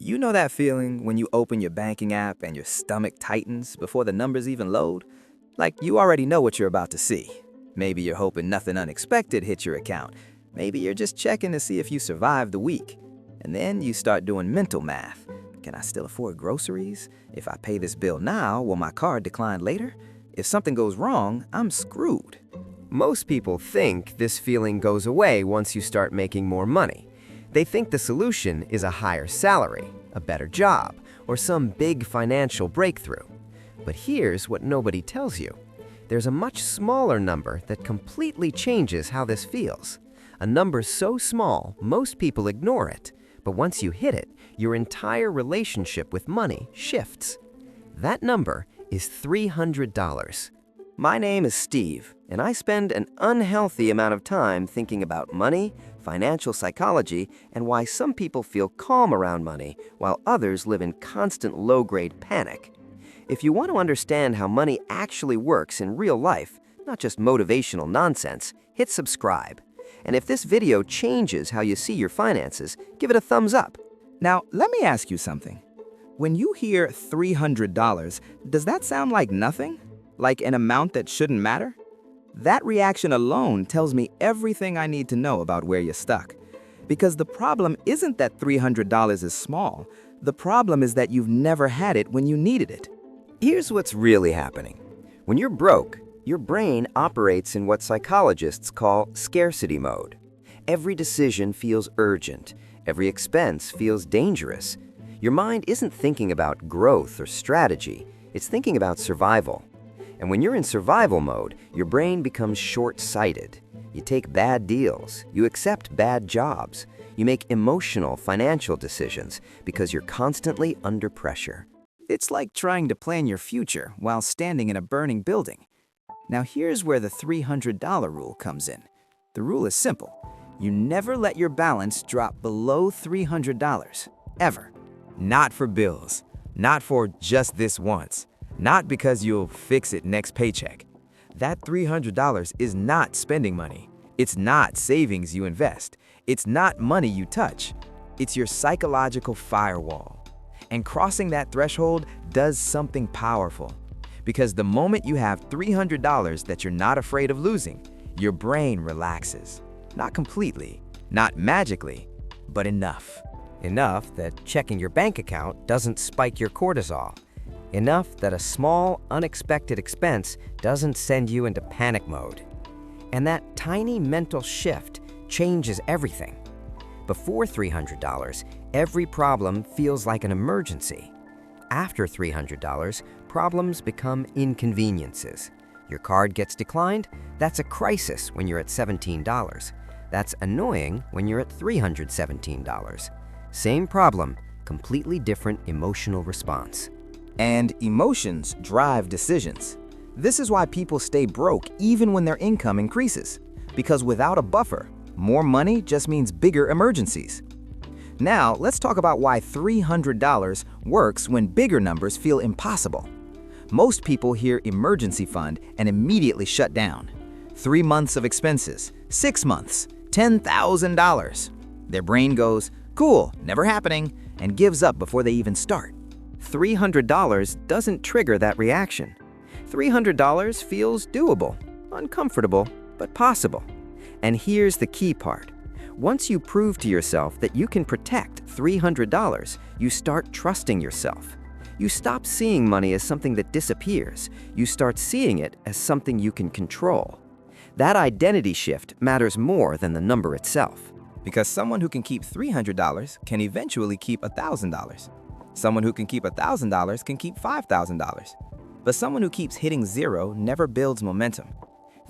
You know that feeling when you open your banking app and your stomach tightens before the numbers even load? Like you already know what you're about to see. Maybe you're hoping nothing unexpected hits your account. Maybe you're just checking to see if you survived the week. And then you start doing mental math. Can I still afford groceries? If I pay this bill now, will my card decline later? If something goes wrong, I'm screwed. Most people think this feeling goes away once you start making more money. They think the solution is a higher salary, a better job, or some big financial breakthrough. But here's what nobody tells you. There's a much smaller number that completely changes how this feels. A number so small, most people ignore it. But once you hit it, your entire relationship with money shifts. That number is $300. My name is Steve, and I spend an unhealthy amount of time thinking about money, financial psychology, and why some people feel calm around money while others live in constant low-grade panic. If you want to understand how money actually works in real life, not just motivational nonsense, hit subscribe. And if this video changes how you see your finances, give it a thumbs up. Now, let me ask you something. When you hear $300, does that sound like nothing? Like an amount that shouldn't matter? That reaction alone tells me everything I need to know about where you're stuck. Because the problem isn't that $300 is small. The problem is that you've never had it when you needed it. Here's what's really happening. When you're broke, your brain operates in what psychologists call scarcity mode. Every decision feels urgent. Every expense feels dangerous. Your mind isn't thinking about growth or strategy. It's thinking about survival. And when you're in survival mode, your brain becomes short-sighted. You take bad deals. You accept bad jobs. You make emotional financial decisions because you're constantly under pressure. It's like trying to plan your future while standing in a burning building. Now here's where the $300 rule comes in. The rule is simple. You never let your balance drop below $300, ever. Not for bills, not for just this once, not because you'll fix it next paycheck. That $300 is not spending money. It's not savings you invest. It's not money you touch. It's your psychological firewall. And crossing that threshold does something powerful. Because the moment you have $300 that you're not afraid of losing, your brain relaxes. Not completely, not magically, but enough. Enough that checking your bank account doesn't spike your cortisol. Enough that a small, unexpected expense doesn't send you into panic mode. And that tiny mental shift changes everything. Before $300, every problem feels like an emergency. After $300, problems become inconveniences. Your card gets declined, that's a crisis when you're at $17. That's annoying when you're at $317. Same problem, completely different emotional response. And emotions drive decisions. This is why people stay broke even when their income increases. Because without a buffer, more money just means bigger emergencies. Now, let's talk about why $300 works when bigger numbers feel impossible. Most people hear emergency fund and immediately shut down. 3 months of expenses, 6 months, $10,000. Their brain goes, cool, never happening, and gives up before they even start. $300 doesn't trigger that reaction. $300 feels doable, uncomfortable, but possible. And here's the key part. Once you prove to yourself that you can protect $300, you start trusting yourself. You stop seeing money as something that disappears. You start seeing it as something you can control. That identity shift matters more than the number itself. Because someone who can keep $300 can eventually keep $1,000. Someone who can keep $1,000 can keep $5,000. But someone who keeps hitting zero never builds momentum.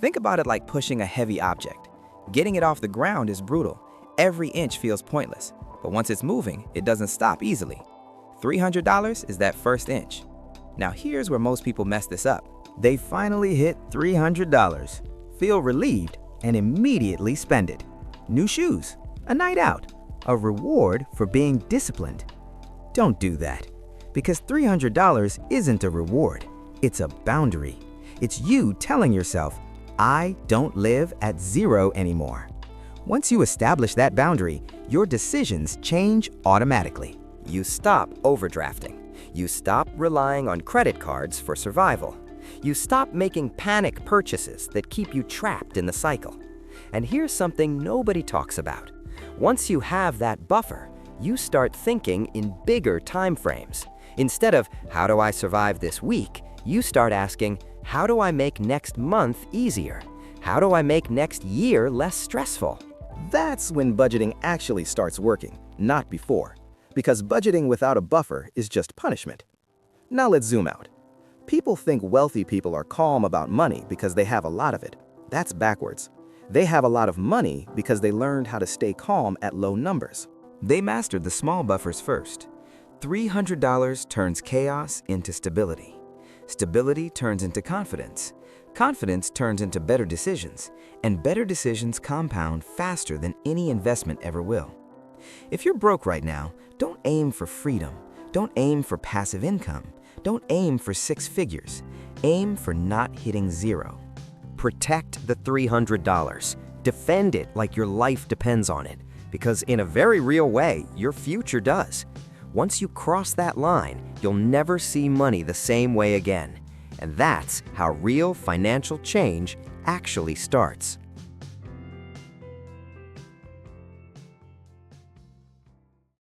Think about it like pushing a heavy object. Getting it off the ground is brutal. Every inch feels pointless. But once it's moving, it doesn't stop easily. $300 is that first inch. Now here's where most people mess this up. They finally hit $300, feel relieved, and immediately spend it. New shoes, a night out, a reward for being disciplined. Don't do that, because $300 isn't a reward, it's a boundary. It's you telling yourself, I don't live at zero anymore. Once you establish that boundary, your decisions change automatically. You stop overdrafting. You stop relying on credit cards for survival. You stop making panic purchases that keep you trapped in the cycle. And here's something nobody talks about. Once you have that buffer, you start thinking in bigger time frames. Instead of, how do I survive this week? You start asking, how do I make next month easier? How do I make next year less stressful? That's when budgeting actually starts working, not before. Because budgeting without a buffer is just punishment. Now let's zoom out. People think wealthy people are calm about money because they have a lot of it. That's backwards. They have a lot of money because they learned how to stay calm at low numbers. They mastered the small buffers first. $300 turns chaos into stability. Stability turns into confidence. Confidence turns into better decisions, and better decisions compound faster than any investment ever will. If you're broke right now, don't aim for freedom. Don't aim for passive income. Don't aim for 6 figures. Aim for not hitting zero. Protect the $300. Defend it like your life depends on it, because in a very real way, your future does. Once you cross that line, you'll never see money the same way again. And that's how real financial change actually starts.